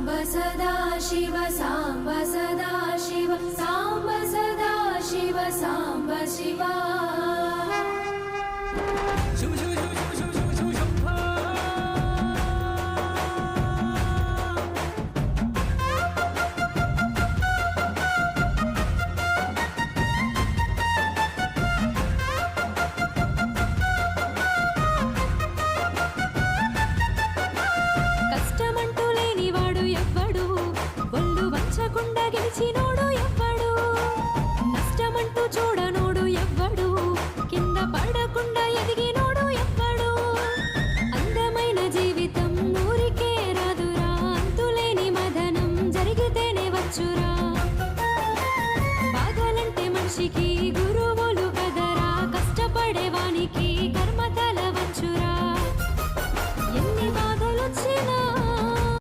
सदा शिव सांब सदा शिव सांब सदा शिव सांब शिवा शिव शिव शिव शिव शिव शिव शिव शंभो కష్టమంటూ లేనివాడు ఎవ్వడు ఒళ్ళు వంచకుండా గెలిచినోడు ఎవ్వడు నష్టమంటూ చూడనోడు ఎవ్వడు కింద పడకుండా ఎదిగినోడు ఎవ్వడు అందమైన జీవితం ఊరికే రాదురా అంతులేని మదనం జరిగితేనే వచ్చురా బాధలంటే మనిషికి